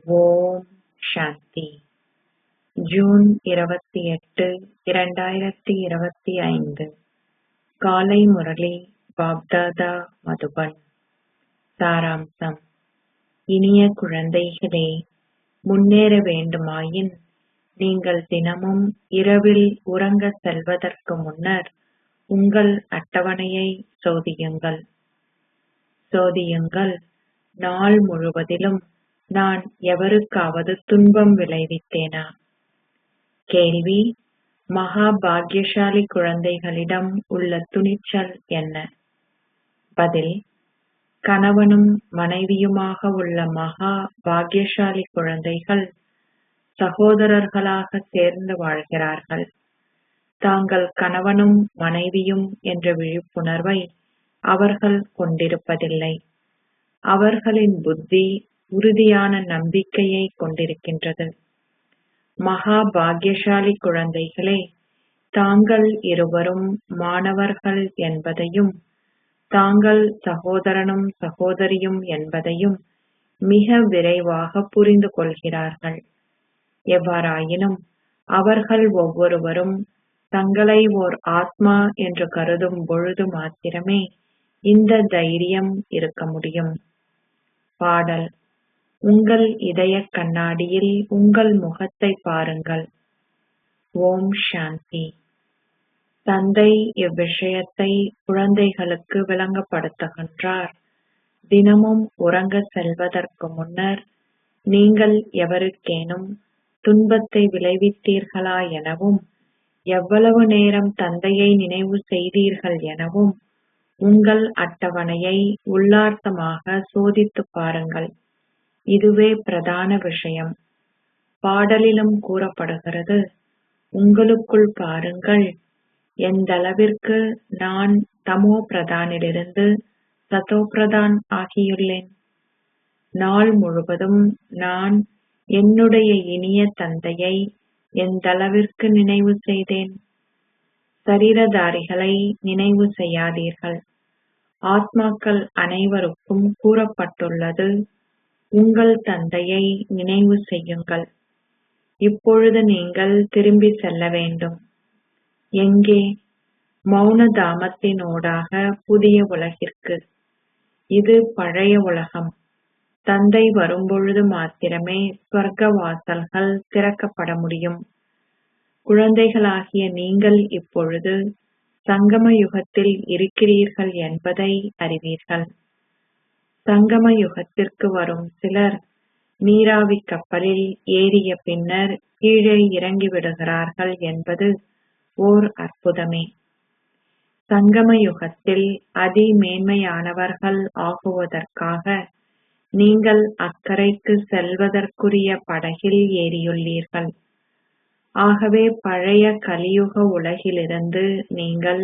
ஓம் சாந்தி. June 28, 2025 காலை முரளி பாப்தாதா மதுபன். சாராம்சம். இனிய குழந்தைகளே, முன்னேற வேண்டுமாயின் நீங்கள் தினமும் இரவில் உறங்க செல்வதற்கு முன்னர் உங்கள் அட்டவணையை சோதியுங்கள். நாள் முழுவதிலும் நான் எவருக்காவது துன்பம் விளைவித்தேனா? கேள்வி: மகா பாக்யசாலி குழந்தைகளிடம் உள்ள துணிச்சல் என்ன? பதில்: கணவனும் மனைவியுமாக உள்ள மகா பாக்யசாலி குழந்தைகள் சகோதரர்களாக சேர்ந்து வாழ்கிறார்கள். தாங்கள் கணவனும் மனைவியும் என்ற விழிப்புணர்வை அவர்கள் கொண்டிருப்பதில்லை. அவர்களின் புத்தி உறுதியான நம்பிக்கையை கொண்டிருக்கின்றது. மகா பாக்யசாலி குழந்தைகளே, தாங்கள் இருவரும் மாணவர்கள் என்பதையும் தாங்கள் சகோதரனும் சகோதரியும் என்பதையும் மிக விரைவாக புரிந்து கொள்கிறார்கள். எவ்வாறாயினும் அவர்கள் ஒவ்வொருவரும் தங்களை ஓர் ஆத்மா என்று கருதும் பொழுது மாத்திரமே இந்த தைரியம் இருக்க முடியும். பாடல்: உங்கள் இதய கண்ணாடியில் உங்கள் முகத்தை பாருங்கள். ஓம் சாந்தி. தந்தை இவ்விஷயத்தை குழந்தைகளுக்கு விளங்கப்படுத்துகின்றார். தினமும் உறங்க செல்வதற்கு முன்னர் நீங்கள் எவருக்கேனும் துன்பத்தை விளைவித்தீர்களா எனவும் எவ்வளவு நேரம் தந்தையை நினைவு செய்தீர்கள் எனவும் உங்கள் அட்டவணையை உள்ளார்த்தமாக சோதித்துப் பாருங்கள். இதுவே பிரதான விஷயம். பாடலிலும் கூறப்படுகிறது, உங்களுக்குள் பாருங்கள், எந்தளவிற்கு நான் தமோ பிரதானிலிருந்து சதோ பிரதான் ஆகியுள்ளேன். நாள் முழுவதும் நான் என்னுடைய இனிய தந்தையை எந்தளவிற்கு நினைவு செய்தேன். சரீரதாரிகளை நினைவு செய்யாதீர்கள். ஆத்மாக்கள் அனைவருக்கும் கூறப்பட்டுள்ளது, உங்கள் தந்தையை நினைவு செய்யுங்கள். இப்பொழுது நீங்கள் திரும்பி செல்ல வேண்டும். எங்கே? மௌன தாமத்தினூடாக புதிய உலகிற்கு. இது பழைய உலகம். தந்தை வரும்பொழுது மாத்திரமே ஸ்வர்க்க வாசல்கள் திறக்கப்பட முடியும். குழந்தைகளாகிய நீங்கள் இப்பொழுது சங்கம யுகத்தில் இருக்கிறீர்கள் என்பதை அறிவீர்கள். சங்கம யுகத்திற்கு வரும் சிலர் நீராவி கப்பலில் ஏறிய பின்னர் கீழே இறங்கிவிடுகிறார்கள் என்பது ஓர் அற்புதமே. சங்கம யுகத்தில் அதிமேன்மையானவர்கள் ஆகுவதற்காக நீங்கள் அக்கரைக்கு செல்வதற்குரிய படகில் ஏறியுள்ளீர்கள். ஆகவே பழைய கலியுக உலகிலிருந்து நீங்கள்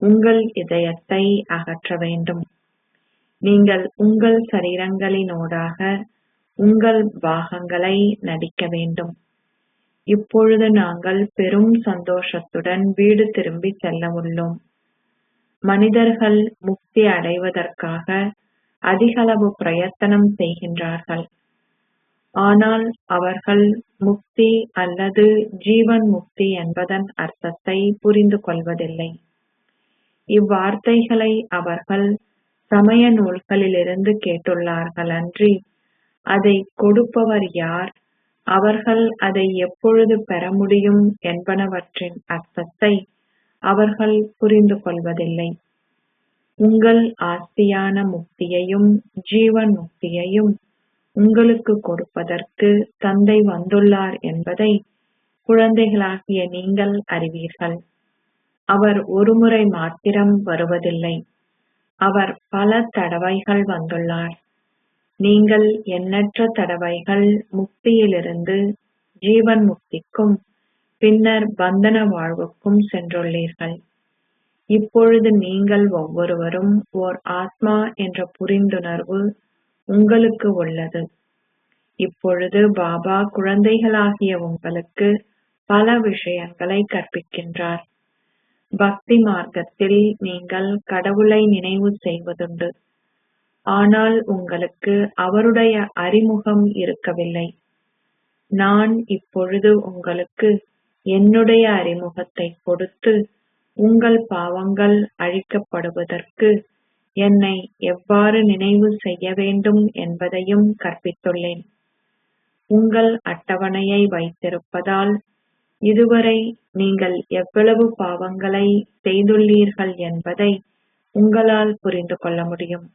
உங்கள் இதயத்தை அகற்ற வேண்டும். நீங்கள் உங்கள் சரீரங்களினூடாக உங்கள் பாகங்களை நடிக்க வேண்டும். இப்பொழுது நாங்கள் பெரும் சந்தோஷத்துடன் வீடு திரும்பி செல்ல உள்ளோம். மனிதர்கள் முக்தி அடைவதற்காக அதிகளவு பிரயத்தனம் செய்கின்றார்கள். ஆனால் அவர்கள் முக்தி அல்லது ஜீவன் முக்தி என்பதன் அர்த்தத்தை புரிந்து கொள்வதில்லை. இவ்வார்த்தைகளை அவர்கள் சமய நூல்களிலிருந்து கேட்டுள்ளார்கள் அன்றி அதை கொடுப்பவர் யார், அவர்கள் அதை எப்பொழுது பெற முடியும் என்பனவற்றின் அர்த்தத்தை அவர்கள் புரிந்து கொள்வதில்லை. உங்கள் ஆஸ்தியான முக்தியையும் ஜீவன் முக்தியையும் உங்களுக்கு கொடுப்பதற்கு தந்தை வந்துள்ளார் என்பதை குழந்தைகளாகிய நீங்கள் அறிவீர்கள். அவர் ஒருமுறை மாத்திரம் வருவதில்லை. அவர் பல தடவைகள் வந்துள்ளார். நீங்கள் எண்ணற்ற தடவைகள் முக்தியிலிருந்து ஜீவன் முக்திக்கும் பின்னர் பந்தன வாழ்வுக்கும் சென்றுள்ளீர்கள். இப்பொழுது நீங்கள் ஒவ்வொருவரும் ஓர் ஆத்மா என்ற புரிந்துணர்வு உங்களுக்கு உள்ளது. இப்பொழுது பாபா குழந்தைகளாகிய உங்களுக்கு பல விஷயங்களை கற்பிக்கின்றார். பக்தி மார்க்கத்தில் நீங்கள் கடவுளை நினைவு செய்வதுண்டு. ஆனால் உங்களுக்கு அவருடைய அறிமுகம் இருக்கவில்லை. நான் இப்பொழுது உங்களுக்கு என்னுடைய அறிமுகத்தை கொடுத்து உங்கள் பாவங்கள் அழிக்கப்படுவதற்கு என்னை எவ்வாறு நினைவு செய்ய வேண்டும் என்பதையும் கற்பித்துள்ளேன். உங்கள் அட்டவணையை வைத்திருப்பதால் இதுவரை நீங்கள் எவ்வளவு பாவங்களை செய்துள்ளீர்கள் என்பதை உங்களால் புரிந்து கொள்ள முடியும்.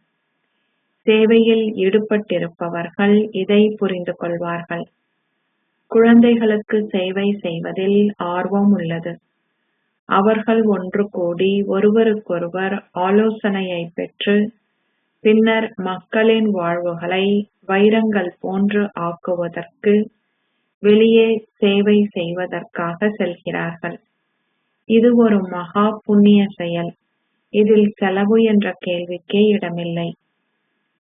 சேவையில் ஈடுபட்டிருப்பவர்கள் இதை புரிந்து கொள்வார்கள். குழந்தைகளுக்கு சேவை செய்வதில் ஆர்வம் உள்ளது. அவர்கள் ஒன்று கூடி ஒருவருக்கொருவர் ஆலோசனையை பெற்று பின்னர் மக்களின் வாழ்வுகளை வைரங்கள் போன்று ஆக்குவதற்கு வெளியே சேவை செய்வதற்காக செல்கிறார்கள். இது ஒரு மகா புண்ணிய செயல். இதில் செலவு என்ற கேள்விக்கே இடமில்லை.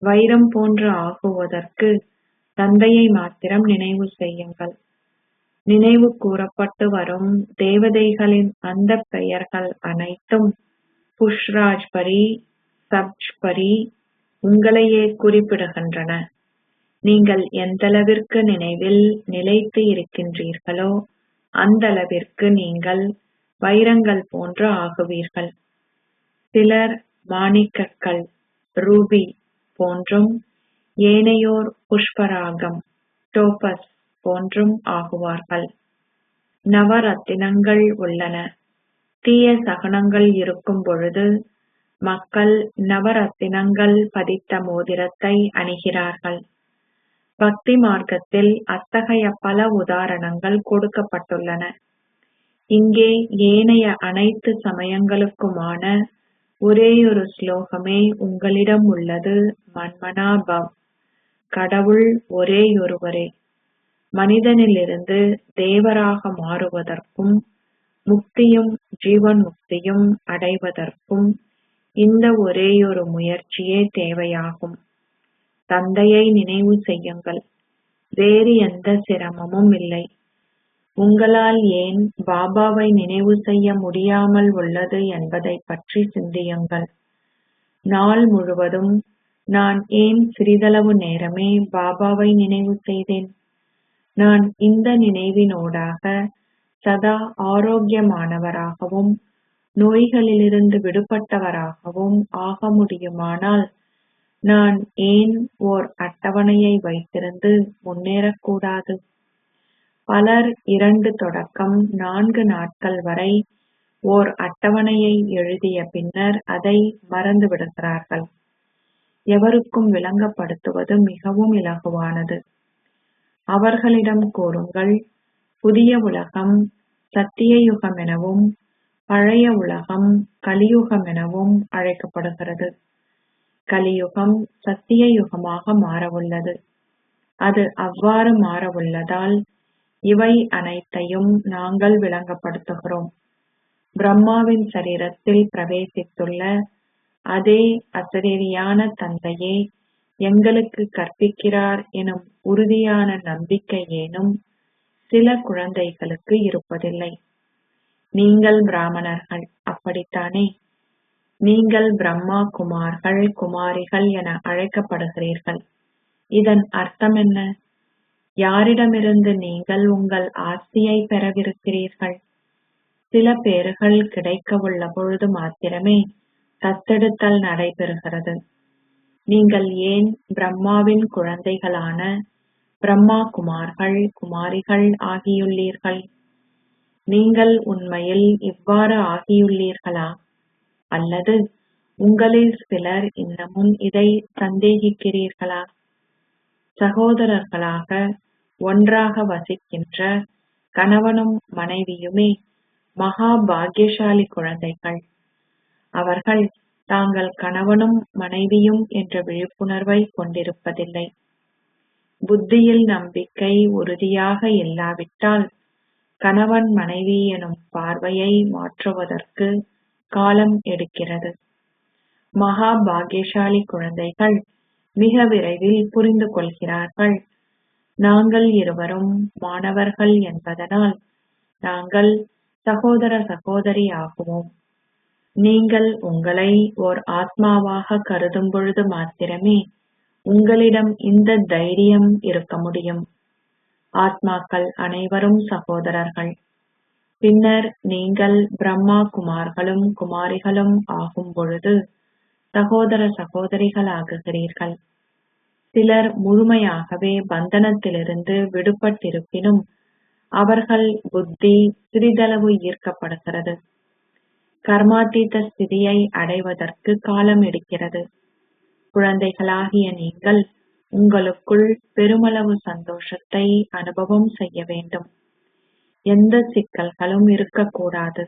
வைரம் போன்று ஆகுவதற்கு தந்தையை மாத்திரம் நினைவு செய்யுங்கள். நினைவு கூறப்பட்டு வரும் தேவதைகளின் அந்த பெயர்கள் அனைத்தும் புஷ்ராஜ்பரி, சப்ஜ்பரி உங்களையே குறிப்பிடுகின்றன. நீங்கள் எந்தளவிற்கு நினைவில் நிலைத்து இருக்கின்றீர்களோ அந்தளவிற்கு நீங்கள் வைரங்கள் போன்று ஆகுவீர்கள். சிலர் மாணிக்கக்கல், ரூபி போன்றும் ஏனையோர் புஷ்பராகம், டோபஸ் போன்றும் ஆகுவார்கள். நவரத்தினங்கள் உள்ளன. தீய சகுனங்கள் இருக்கும் பொழுது மக்கள் நவரத்தினங்கள் பதித்த மோதிரத்தை அணிகிறார்கள். பக்தி மார்க்கத்தில் அத்தகைய பல உதாரணங்கள் கொடுக்கப்பட்டுள்ளன. இங்கே ஏனைய அனைத்து சமயங்களுக்குமான ஒரேயொரு ஸ்லோகமே உங்களிடம் உள்ளது. மன்மனா பவ். கடவுள் ஒரேயொருவரே. மனிதனிலிருந்து தேவராக மாறுவதற்கும் முக்தியும் ஜீவன் முக்தியும் அடைவதற்கும் இந்த ஒரேயொரு முயற்சியே தேவையாகும். தந்தையை நினைவு செய்யுங்கள். வேறு எந்த சிரமமும் இல்லை. உங்களால் ஏன் பாபாவை நினைவு செய்ய முடியாமல் உள்ளது என்பதை பற்றி சிந்தியுங்கள். நாள் முழுவதும் நான் ஏன் சிறிதளவு நேரமே பாபாவை நினைவு செய்தேன்? நான் இந்த நினைவினூடாக சதா ஆரோக்கியமானவராகவும் நோய்களிலிருந்து விடுபட்டவராகவும் ஆக முடியுமானால் நான் ஏன் ஓர் அட்டவணையை வைத்திருந்து முன்னேறக்கூடாது? பலர் 2 தொடக்கம் 4 நாட்கள் வரை ஓர் அட்டவணையை எழுதிய பின்னர் அதை மறந்து விடுகிறார்கள். எவருக்கும் விளங்கப்படுத்துவது மிகவும் இலகுவானது. அவர்களிடம் கூறுங்கள், புதிய உலகம் சத்திய யுகம் எனவும் பழைய உலகம் கலியுகம் எனவும் அழைக்கப்படுகிறது. கலியுகம் சத்திய யுகமாக மாறவுள்ளது. அது அவ்வாறு மாறவுள்ளதால் இவை அனைத்தையும் நாங்கள் விளங்கப்படுத்துகிறோம். பிரம்மாவின் சரீரத்தில் பிரவேசித்துள்ள அதே அசரீரியான தந்தையே எங்களுக்கு கற்பிக்கிறார் எனும் உறுதியான நம்பிக்கை ஏனும் சில குழந்தைகளுக்கு இருப்பதில்லை. நீங்கள் பிராமணர்கள், அப்படித்தானே? நீங்கள் பிரம்மா குமார்கள், குமாரிகள் என அழைக்கப்படுகிறீர்கள். இதன் அர்த்தம் என்ன? யாரிடமிருந்து நீங்கள் உங்கள் ஆஸ்தியை பெறவிருக்கிறீர்கள்? சில பேறுகள் கிடைக்கவுள்ள பொழுது மாத்திரமே தத்தெடுத்தல் நடைபெறுகிறது. நீங்கள் ஏன் பிரம்மாவின் குழந்தைகளான பிரம்மா குமார்கள், குமாரிகள் ஆகியுள்ளீர்கள்? நீங்கள் உண்மையில் இவ்வாறு ஆகியுள்ளீர்களா? அல்லது உங்களில் சிலர் இன்னமும் இதை சந்தேகிக்கிறீர்களா? சகோதரர்களாக ஒன்றாக வசிக்கின்ற கணவனும் மனைவியுமே மகா பாக்கியசாலி குழந்தைகள். அவர்கள் தாங்கள் கணவனும் மனைவியும் என்ற விழிப்புணர்வை கொண்டிருப்பதில்லை. புத்தியில் நம்பிக்கை உறுதியாக இல்லாவிட்டால் கணவன் மனைவி எனும் பார்வையை மாற்றுவதற்கு காலம் எடுக்கிறது. மகா பாக்கியசாலி குழந்தைகள் மிக விரைவில் புரிந்து கொள்கிறார்கள். நாங்கள் இருவரும் மாணவர்கள் என்பதனால் நாங்கள் சகோதர சகோதரி ஆகுவோம். நீங்கள் உங்களை ஓர் ஆத்மாவாக கருதும் பொழுது மாத்திரமே உங்களிடம் இந்த தைரியம் இருக்க முடியும். ஆத்மாக்கள் அனைவரும் சகோதரர்கள். பின்னர் நீங்கள் பிரம்மா குமார்களும் குமாரிகளும் ஆகும் பொழுது சகோதர சகோதரிகளாகுகிறீர்கள். சிலர் முழுமையாகவே பந்தனத்திலிருந்து விடுபட்டிருப்பினும் அவர்கள் புத்தி சிறிதளவு ஈர்க்கப்படுகிறது. கர்மாத்தீத ஸ்திதியை அடைவதற்கு காலம் எடுக்கிறது. குழந்தைகளாகிய நீங்கள் உங்களுக்குள் பெருமளவு சந்தோஷத்தை அனுபவம் செய்ய வேண்டும். எந்த சிக்கல்களும் இருக்கக்கூடாது.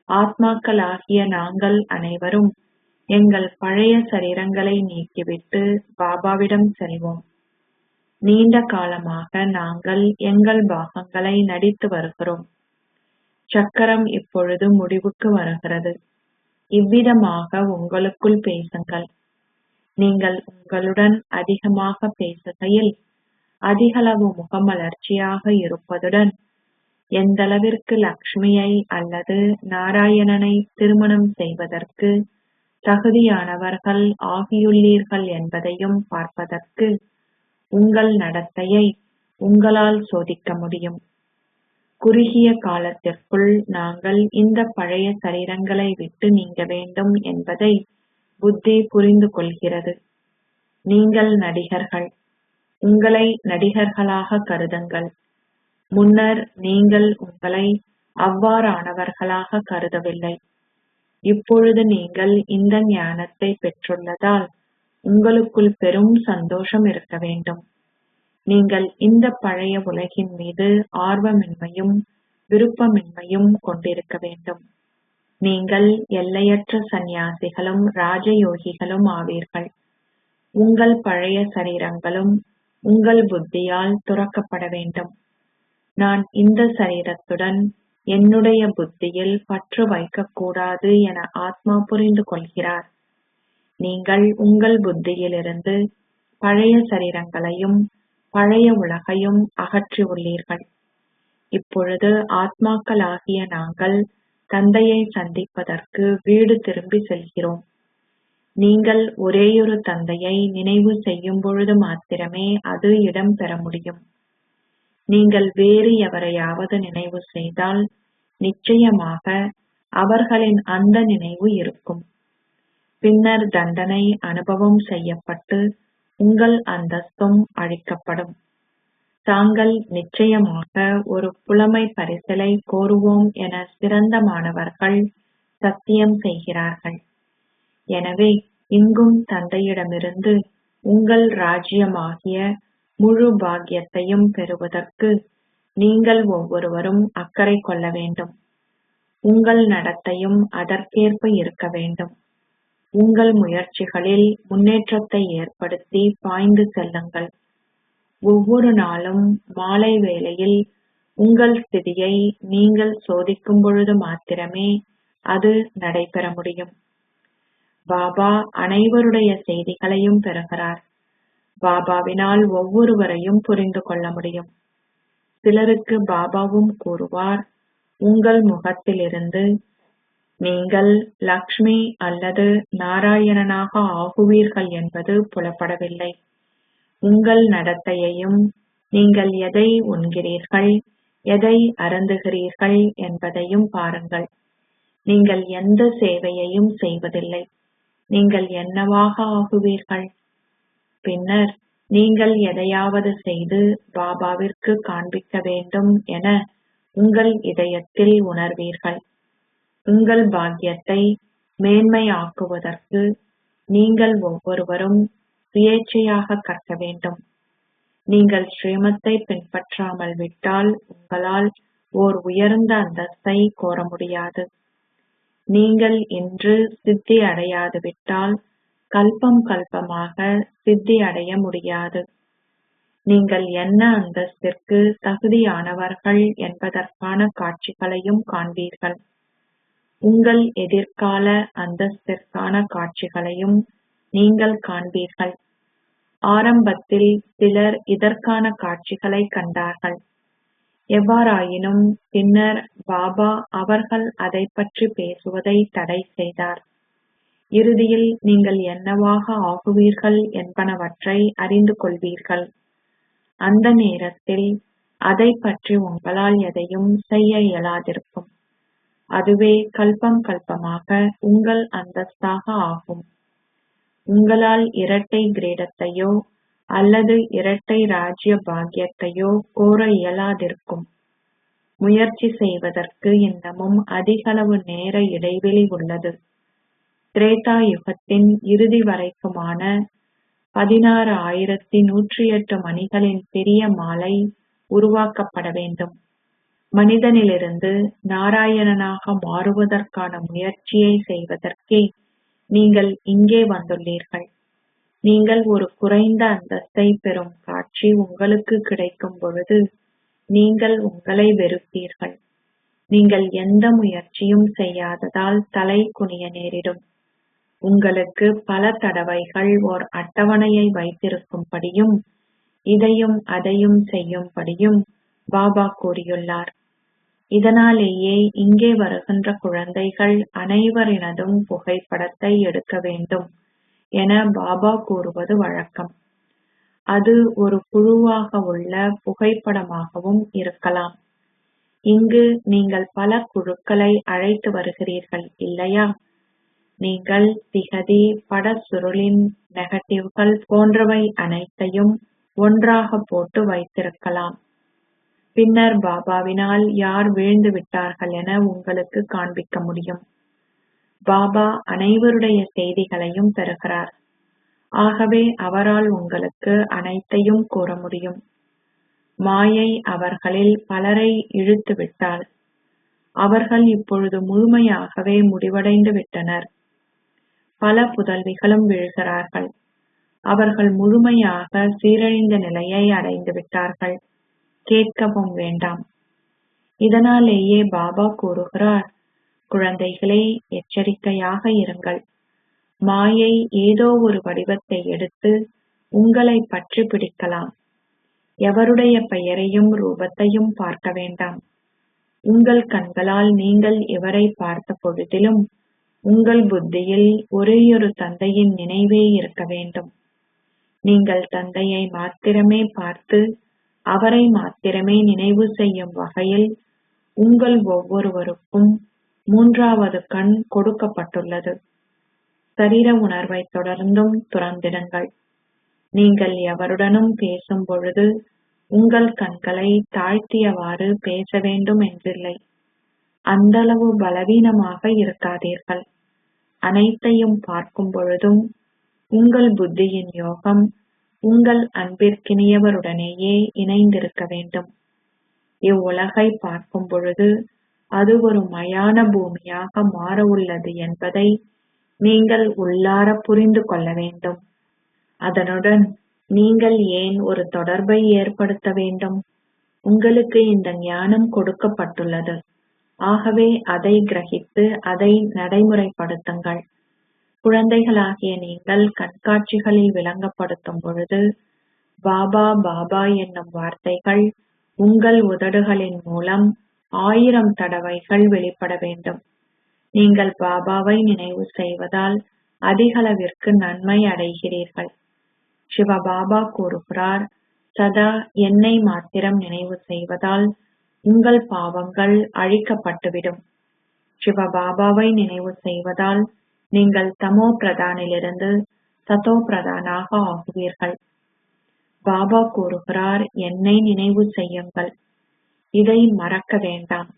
ஆத்மாக்களாகிய நாங்கள் அனைவரும் எங்கள் பழைய சரீரங்களை நீக்கிவிட்டு பாபாவிடம் செல்வோம். நீண்ட காலமாக நாங்கள் எங்கள் பாகங்களை நடித்து வருகிறோம். சக்கரம் இப்பொழுது முடிவுக்கு வருகிறது. இவ்விதமாக உங்களுக்குள் பேசுங்கள். நீங்கள் உங்களுடன் அதிகமாக பேசுகையில் அதிகளவு முகமலர்ச்சியாக இருப்பதுடன் எந்தளவிற்கு லக்ஷ்மியை அல்லது நாராயணனை திருமணம் செய்வதற்கு தகுதியானவர்கள் ஆகியுள்ளீர்கள் என்பதையும் பார்ப்பதற்கு உங்கள் நடத்தையை உங்களால் சோதிக்க முடியும். குறுகிய காலத்திற்குள் நாங்கள் இந்த பழைய சரீரங்களை விட்டு நீங்க வேண்டும் என்பதை புத்தி புரிந்து கொள்கிறது. நீங்கள் நடிகர்கள். உங்களை நடிகர்களாக கருதுங்கள். முன்னர் நீங்கள் உங்களை அவ்வாறானவர்களாக கருதவில்லை. இப்பொழுது நீங்கள் இந்த ஞானத்தை பெற்றுள்ளதால் உங்களுக்குள் பெரும் சந்தோஷம் இருக்க வேண்டும். நீங்கள் இந்த பழைய உலகின் மீது ஆர்வமின்மையும் விருப்பமின்மையும் கொண்டிருக்க வேண்டும். நீங்கள் எல்லையற்ற சந்நியாசிகளும் ராஜயோகிகளும் ஆவீர்கள். உங்கள் பழைய சரீரங்களும் உங்கள் புத்தியால் துறக்கப்பட வேண்டும். நான் இந்த சரீரத்துடன் என்னுடைய புத்தியில் பற்று வைக்கக்கூடாது என ஆத்மா புரிந்து கொள்கிறார். நீங்கள் உங்கள் புத்தியிலிருந்து பழைய சரீரங்களையும் பழைய உலகையும் அகற்றியுள்ளீர்கள். இப்பொழுது ஆத்மாக்களாகிய நாங்கள் தந்தையை சந்திப்பதற்கு வீடு திரும்பி செல்கிறோம். நீங்கள் ஒரேயொரு தந்தையை நினைவு செய்யும் பொழுது மாத்திரமே அது இடம் பெற முடியும். நீங்கள் வேறு எவரையாவது நினைவு செய்தால் நிச்சயமாக அவர்களின் அந்த நினைவு இருக்கும். பின்னர் தண்டனை அனுபவம் செய்யப்பட்டு உங்கள் அந்தஸ்தும் அழிக்கப்படும். தாங்கள் நிச்சயமாக ஒரு புலமை பரிசிலை கோருவோம் என சிறந்த மாணவர்கள் சத்தியம் செய்கிறார்கள். எனவே இங்கும் தந்தையிடமிருந்து உங்கள் ராஜ்யமாகிய முழு பாக்கியத்தையும் பெறுவதற்கு நீங்கள் ஒவ்வொருவரும் அக்கறை கொள்ள வேண்டும். உங்கள் நடத்தையும் அதற்கேற்ப இருக்க வேண்டும். உங்கள் முயற்சிகளில் முன்னேற்றத்தை ஏற்படுத்தி பாய்ந்து செல்லுங்கள். ஒவ்வொரு நாளும் மாலை வேளையில் உங்கள் ஸ்திதியை நீங்கள் சோதிக்கும் பொழுது மாத்திரமே அது நடைபெற முடியும். பாபா அனைவருடைய செய்திகளையும் பெறுகிறார். பாபாவினால் ஒவ்வொருவரையும் புரிந்து கொள்ள முடியும். சிலருக்கு பாபாவும் கூறுவார், உங்கள் முகத்திலிருந்து நீங்கள் லக்ஷ்மி அல்லது நாராயணனாக ஆகுவீர்கள் என்பது புலப்படவில்லை. உங்கள் நடத்தையையும் நீங்கள் எதை உண்கிறீர்கள், எதை அருந்துகிறீர்கள் என்பதையும் பாருங்கள். நீங்கள் எந்த சேவையையும் செய்வதில்லை. நீங்கள் என்னவாக ஆகுவீர்கள்? பின்னர் நீங்கள் எதையாவது செய்து பாபாவிற்கு காண்பிக்க வேண்டும் என உங்கள் இதயத்தில் உணர்வீர்கள். உங்கள் பாக்கியத்தை மேன்மையாக்குவதற்கு நீங்கள் ஒவ்வொருவரும் சுயேச்சையாக கற்க வேண்டும். நீங்கள் ஸ்ரீமத்தை பின்பற்றாமல் விட்டால் உங்களால் ஓர் உயர்ந்த அந்தஸ்தை கோர முடியாது. நீங்கள் இன்று சித்தி அடையாது விட்டால் கல்பம் கல்பமாக சித்தி அடைய முடியாது. நீங்கள் என்ன அந்தஸ்திற்கு தகுதியானவர்கள் என்பதற்கான காட்சிகளையும் காண்பீர்கள். உங்கள் எதிர்கால அந்தஸ்திற்கான காட்சிகளையும் நீங்கள் காண்பீர்கள். ஆரம்பத்தில் சிலர் இதற்கான காட்சிகளை கண்டார்கள். எவ்வாறாயினும் பின்னர் பாபா அவர்கள் அதை பற்றி பேசுவதை தடை செய்தார். இறுதியில் நீங்கள் என்னவாக ஆகுவீர்கள் என்பனவற்றை அறிந்து கொள்வீர்கள். அந்த நேரத்தில் அதை பற்றி உங்களால் எதையும் செய்ய இயலாதிருக்கும். அதுவே கல்பம் கல்பமாக உங்கள் அந்தஸ்தாக ஆகும். உங்களால் இரட்டை கிரீடத்தையோ அல்லது இரட்டை ராஜ்ய பாக்கியத்தையோ கோர இயலாதிருக்கும். முயற்சி செய்வதற்கு இன்னமும் அதிகளவு நேர இடைவெளி உள்ளது. திரேதா யுகத்தின் இறுதி வரைக்குமான 16,108 மணிகளின் பெரிய மாலை உருவாக்கப்பட வேண்டும். மனிதனிலிருந்து நாராயணனாக மாறுவதற்கான முயற்சியை செய்வதற்கே நீங்கள் இங்கே வந்துள்ளீர்கள். நீங்கள் ஒரு குறைந்த அந்தஸ்தை பெறும் காட்சி உங்களுக்கு கிடைக்கும் பொழுது நீங்கள் உங்களை வெறுப்பீர்கள். நீங்கள் எந்த முயற்சியும் செய்யாததால் தலை குனிய நேரிடும். உங்களுக்கு பல தடவைகள் ஓர் அட்டவணையை வைத்திருக்கும்படியும் இதையும் அதையும் செய்யும்படியும் பாபா கூறியுள்ளார். இதனாலேயே இங்கே வருகின்ற குழந்தைகள் அனைவரினதும் புகைப்படத்தை எடுக்க வேண்டும் என பாபா கூறுவது வழக்கம். அது ஒரு குழுவாக உள்ள புகைப்படமாகவும் இருக்கலாம். இங்கு நீங்கள் பல குழுக்களை அழைத்து வருகிறீர்கள் இல்லையா? நீங்கள் திகதி, பட சுருளின் நெகட்டிவ்கள் போன்றவை அனைத்தையும் ஒன்றாக போட்டு வைத்திருக்கலாம். பின்னர் பாபாவினால் யார் வீழ்ந்து விட்டார்கள் என உங்களுக்கு காண்பிக்க முடியும். பாபா அனைவருடைய செய்திகளையும் பெறுகிறார். ஆகவே அவரால் உங்களுக்கு அனைத்தையும் கூற முடியும். மாயை அவர்களில் பலரை இழுத்துவிட்டால் அவர்கள் இப்பொழுது முழுமையாகவே முடிவடைந்து விட்டனர். பல புதல்விகளும் வீழ்கிறார்கள். அவர்கள் முழுமையாக சீரழிந்த நிலையை அடைந்து விட்டார்கள். கேட்கவும் வேண்டாம். இதனாலேயே பாபா கூறுகிறார், குழந்தைகளே, எச்சரிக்கையாக இருங்கள். மாயை ஏதோ ஒரு வடிவத்தை எடுத்து உங்களை பற்றி பிடிக்கலாம். எவருடைய பெயரையும் ரூபத்தையும் பார்க்க வேண்டாம். உங்கள் கண்களால் நீங்கள் இவரை பார்த்த பொழுதிலும் உங்கள் புத்தியில் ஒரேயொரு தந்தையின் நினைவே இருக்க வேண்டும். நீங்கள் தந்தையை மாத்திரமே பார்த்து அவரை மாத்திரமே நினைவு செய்யும் வகையில் உங்கள் ஒவ்வொருவருக்கும் மூன்றாவது கண் கொடுக்கப்பட்டுள்ளது. சரீர உணர்வை தொடர்ந்தும் துறந்திடுங்கள். நீங்கள் எவருடனும் பேசும் பொழுது உங்கள் கண்களை தாழ்த்தியவாறு பேச வேண்டும் என்றில்லை. அந்தளவு பலவீனமாக இருக்காதீர்கள். அனைத்தையும் பார்க்கும் பொழுதும் உங்கள் புத்தியின் யோகம் உங்கள் அன்பிற்கினியவருடனேயே இணைந்திருக்க வேண்டும். இவ்வுலகை பார்க்கும் பொழுது அது ஒரு மயான பூமியாக மாற உள்ளது என்பதை நீங்கள் உள்ளார புரிந்து கொள்ள வேண்டும். அதனுடன் நீங்கள் ஏன் ஒரு தொடர்பை ஏற்படுத்த வேண்டும்? உங்களுக்கு இந்த ஞானம் கொடுக்கப்பட்டுள்ளது. ஆகவே அதை கிரகித்து அதை நடைமுறைப்படுத்துங்கள். குழந்தைகளாகிய நீங்கள் கண்காட்சிகளில் விளங்கப்படுத்தும் பொழுது பாபா பாபா என்னும் வார்த்தைகள் உங்கள் உதடுகளின் மூலம் 1000 தடவைகள் வெளிப்பட வேண்டும். நீங்கள் பாபாவை நினைவு செய்வதால் அதிகளவிற்கு நன்மை அடைகிறீர்கள். சிவபாபா கூறுகிறார், சதா என்னை மாத்திரம் நினைவு செய்வதால் உங்கள் பாவங்கள் அழிக்கப்பட்டுவிடும். சிவபாபாவை நினைவு செய்வதால் நீங்கள் தமோ பிரதானிலிருந்து சதோ பிரதானாக ஆகுவீர்கள். பாபா கூறுகிறார், என்னை நினைவு செய்யுங்கள். இதை மறக்க வேண்டாம்.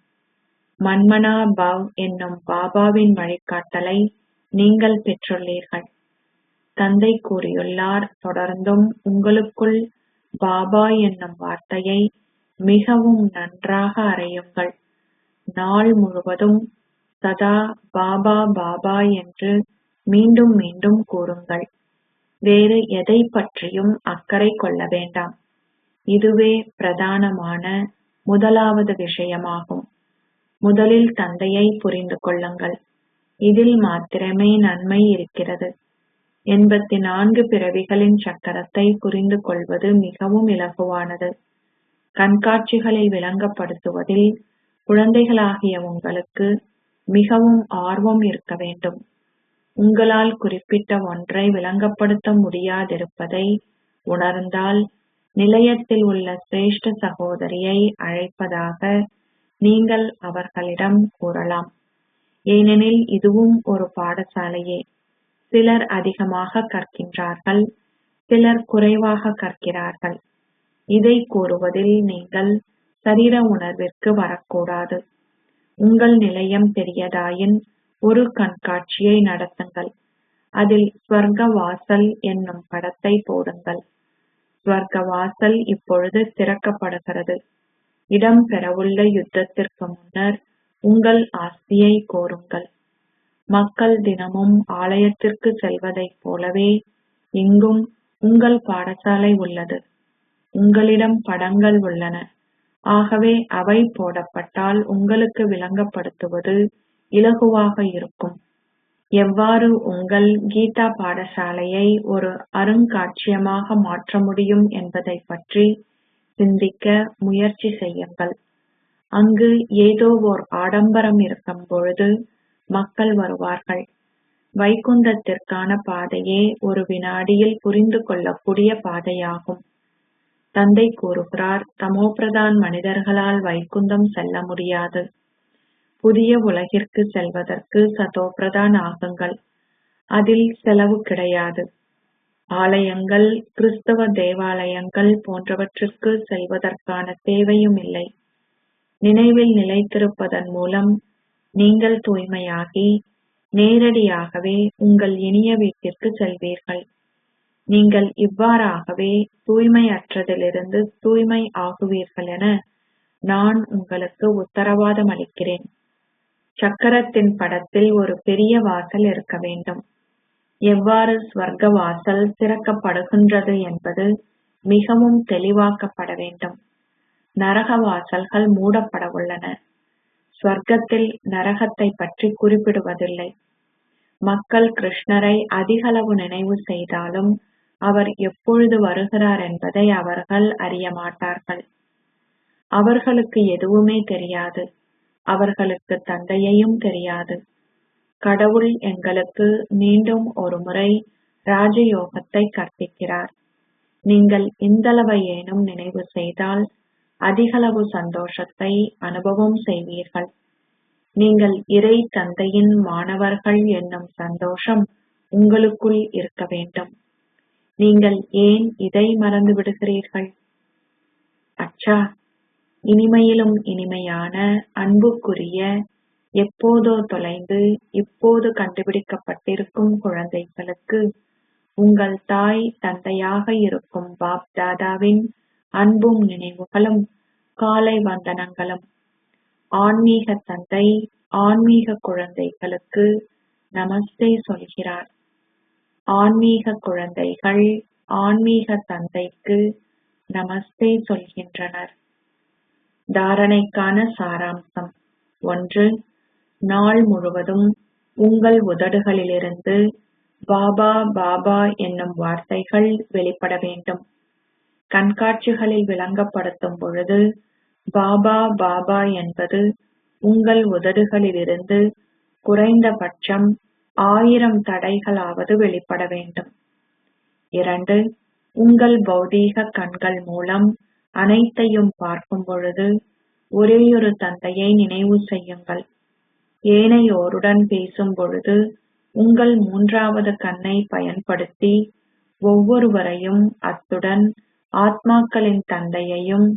மன்மனா பவ் என்னும் பாபாவின் வழிகாட்டலை நீங்கள் பெற்றுள்ளீர்கள். தந்தை கூறியுள்ளார், தொடர்ந்தும் உங்களுக்குள் பாபா என்னும் வார்த்தையை மிகவும் நன்றாக அறையுங்கள். நாள் முழுவதும் சதா பாபா பாபா என்று மீண்டும் மீண்டும் கூறுங்கள். வேறு எதை பற்றியும் அக்கறை கொள்ள வேண்டாம். இதுவே பிரதானமான முதலாவது விஷயமாகும். முதலில் தந்தையை புரிந்து கொள்ளுங்கள். இதில் மாத்திரமே நன்மை இருக்கிறது. 84 பிறவிகளின் சக்கரத்தை புரிந்து கொள்வது மிகவும் இலகுவானது. கண்காட்சிகளில் விளங்கப்படுத்துவதில் குழந்தைகளாகிய உங்களுக்கு மிகவும் ஆர்வம் இருக்க வேண்டும். உங்களால் குறிப்பிட்ட ஒன்றை விளங்கப்படுத்த முடியாதிருப்பதை உணர்ந்தால் நிலையத்தில் உள்ள சிரேஷ்ட சகோதரியை அழைப்பதாக நீங்கள் அவர்களிடம் கூறலாம். ஏனெனில் இதுவும் ஒரு பாடசாலையே. சிலர் அதிகமாக கற்கின்றார்கள், சிலர் குறைவாக கற்கிறார்கள். இதை கூறுவதில் நீங்கள் சரீர உணர்விற்கு வரக்கூடாது. உங்கள் நிலையம் பெரியதாயின் ஒரு கண்காட்சியை நடத்துங்கள். அதில் ஸ்வர்க வாசல் என்னும் படத்தை போடுங்கள். ஸ்வர்க வாசல் இப்பொழுது திறக்கப்படுகிறது. இடம் பெறவுள்ள யுத்தத்திற்கு முன்னர் உங்கள் ஆஸ்தியை கோருங்கள். மக்கள் தினமும் ஆலயத்திற்கு செல்வதைப் போலவே இங்கும் உங்கள் பாடசாலை உள்ளது. உங்களிடம் படங்கள் உள்ளன. ஆகவே அவை போடப்பட்டால் உங்களுக்கு விளங்கப்படுத்துவது இலகுவாக இருக்கும். எவ்வாறு உங்கள் கீதா பாடசாலையை ஒரு அருங்காட்சியகமாக மாற்ற முடியும் என்பதைப் பற்றி சிந்திக்க முயற்சி செய்யுங்கள். அங்கு ஏதோ ஓர் ஆடம்பரம் இருக்கும் பொழுது மக்கள் வருவார்கள். வைகுந்தத்திற்கான பாதையே ஒரு வினாடியில் புரிந்து கொள்ளக்கூடிய பாதையாகும். தந்தை கூறுகிறார், தமோபிரதான் மனிதர்களால் வைகுந்தம் செல்ல முடியாது. புதிய உலகிற்கு செல்வதற்கு சதோபிரதான் ஆகுங்கள். அதில் செலவு கிடையாது. ஆலயங்கள், கிறிஸ்தவ தேவாலயங்கள் போன்றவற்றுக்கு செல்வதற்கான தேவையும் இல்லை. நினைவில் நிலைத்திருப்பதன் மூலம் நீங்கள் தூய்மையாகி நேரடியாகவே உங்கள் இனிய வீட்டிற்கு செல்வீர்கள். நீங்கள் இவ்வாறாகவே தூய்மையற்றதிலிருந்து தூய்மை ஆகுவீர்கள் என நான் உங்களுக்கு உத்தரவாதம் அளிக்கிறேன். சக்கரத்தின் படத்தில் ஒரு பெரிய வாசல் இருக்க வேண்டும். எவ்வாறு ஸ்வர்க வாசல் திறக்கப்படுகின்றது என்பது மிகவும் தெளிவாக்கப்பட வேண்டும். நரக வாசல்கள் மூடப்பட உள்ளன. ஸ்வர்க்கத்தில் நரகத்தை பற்றி குறிப்பிடுவதில்லை. மக்கள் கிருஷ்ணரை அதிகளவு நினைவு செய்தாலும் அவர் எப்பொழுது வருகிறார் என்பதை அவர்கள் அறிய மாட்டார்கள். அவர்களுக்கு எதுவுமே தெரியாது. அவர்களுக்கு தந்தையையும் தெரியாது. கடவுள் எங்களுக்கு மீண்டும் ஒரு முறை ராஜயோகத்தை கற்பிக்கிறார். நீங்கள் இந்தளவையேனும் நினைவு செய்தால் அதிகளவு சந்தோஷத்தை அனுபவம் செய்வீர்கள். நீங்கள் இறை தந்தையின் மாணவர்கள் என்னும் சந்தோஷம் உங்களுக்குள் இருக்க வேண்டும். நீங்கள் ஏன் இதை மறந்து விடுகிறீர்கள்? அச்சா, இனிமையிலும் இனிமையான அன்புக்குரிய, எப்போதோ தொலைந்து இப்போது கண்டுபிடிக்கப்பட்டிருக்கும் குழந்தைகளுக்கு உங்கள் தாய் தந்தையாக இருக்கும் பாப் தாதாவின் அன்பும் நினைவுகளும் காலை வந்தனங்களும். ஆன்மீக தந்தை ஆன்மீக குழந்தைகளுக்கு நமஸ்தே சொல்கிறார். ஆன்மீக குழந்தைகள் ஆன்மீக தந்தைக்கு நமஸ்தே சொல்கின்றனர். தாரணைக்கான சாராம்சம். 1. நாள் முழுவதும் உங்கள் உதடுகளிலிருந்து பாபா பாபா என்னும் வார்த்தைகள் வெளிப்பட வேண்டும். கண்காட்சிகளில் விளங்கப்படுத்தும் பொழுது பாபா பாபா என்பது உங்கள் உதடுகளிலிருந்து குறைந்தபட்சம் 1000 தடைகளாவது வெளிப்பட வேண்டும். 2. உங்கள் பௌதீக கண்கள் மூலம் அனைத்தையும் பார்க்கும் பொழுது ஒரேயொரு தந்தையை நினைவு செய்யுங்கள். ஏனையோருடன் பேசும் பொழுது உங்கள் 3வது கண்ணை பயன்படுத்தி ஒவ்வொருவரையும், அத்துடன் ஆத்மாக்களின் தந்தையையும்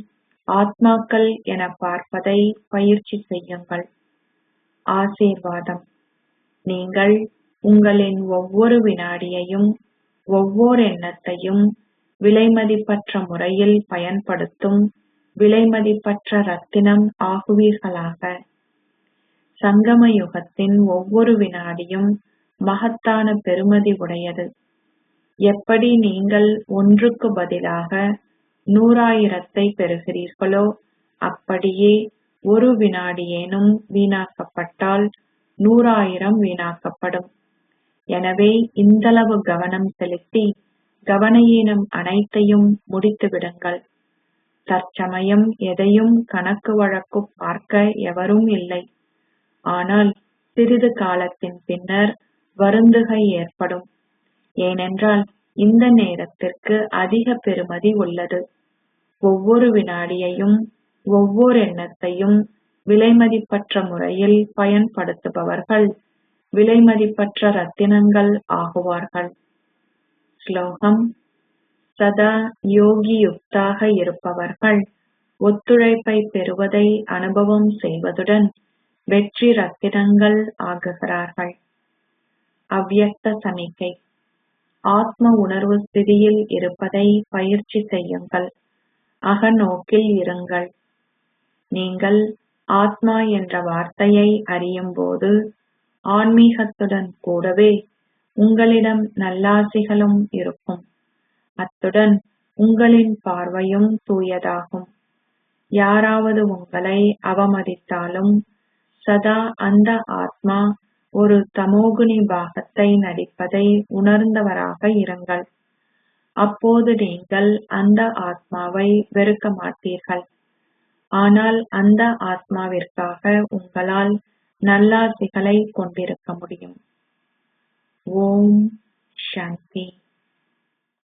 ஆத்மாக்கள் என பார்ப்பதை பயிற்சி செய்யுங்கள். ஆசீர்வாதம். நீங்கள் உங்களின் ஒவ்வொரு வினாடியையும் ஒவ்வொரு எண்ணத்தையும் விலைமதிப்பற்ற முறையில் பயன்படுத்தும் விலைமதிப்பற்ற ரத்தினம் ஆகுவீர்களாக. சங்கம யுகத்தின் ஒவ்வொரு வினாடியும் மகத்தான பெறுமதி உடையது. எப்படி நீங்கள் ஒன்றுக்கு பதிலாக 100,000 பெறுகிறீர்களோ அப்படியே ஒரு வினாடியேனும் வீணாக்கப்பட்டால் 100,000 வீணாக்கப்படும். எனவே இந்தளவு கவனம் செலுத்தி கவனயீனம் அனைத்தையும் முடித்து விடுங்கள். தற்சமயம் எதையும் கணக்கு வழக்கு பார்க்க எவரும் இல்லை. ஆனால் சிறிது காலத்தின் பின்னர் வருந்துகை ஏற்படும். ஏனென்றால் இந்த நேரத்திற்கு அதிக பெறுமதி உள்ளது. ஒவ்வொரு வினாடியையும் ஒவ்வொரு எண்ணத்தையும் விலைமதிப்பற்ற முறையில் பயன்படுத்துபவர்கள் விலைமதிப்பற்ற ரத்தினங்கள் ஆகுவார்கள். ஸ்லோகம்: சதா யோகியுக்தாக இருப்பவர்கள் ஒத்துழைப்பை பெறுவதை அனுபவம் செய்வதுடன் வெற்றி ரத்தினங்கள் ஆகுகிறார்கள். அவ்யக்த சமிக்கை: ஆத்ம உணர்வு ஸ்திதியில் இருப்பதை பயிற்சி செய்யுங்கள். அகநோக்கில் இருங்கள். நீங்கள் ஆத்மா என்ற வார்த்தையை அறியும்போது ஆன்மீகத்துடன் கூடவே உங்களிடம் நல்லாசிகளும் இருக்கும். அத்துடன் உங்களின் பார்வையும் தூயதாகும். யாராவது உங்களை அவமதித்தாலும் சதா அந்த ஆத்மா ஒரு தமோகுணி பாகத்தை நடிப்பதை உணர்ந்தவராக இருங்கள். அப்போது நீங்கள் அந்த ஆத்மாவை வெறுக்க மாட்டீர்கள். ஆனால் அந்த ஆத்மாவிற்காக உங்களால் நல்லாசிகளை கொண்டிருக்க முடியும். ஓம் சாந்தி.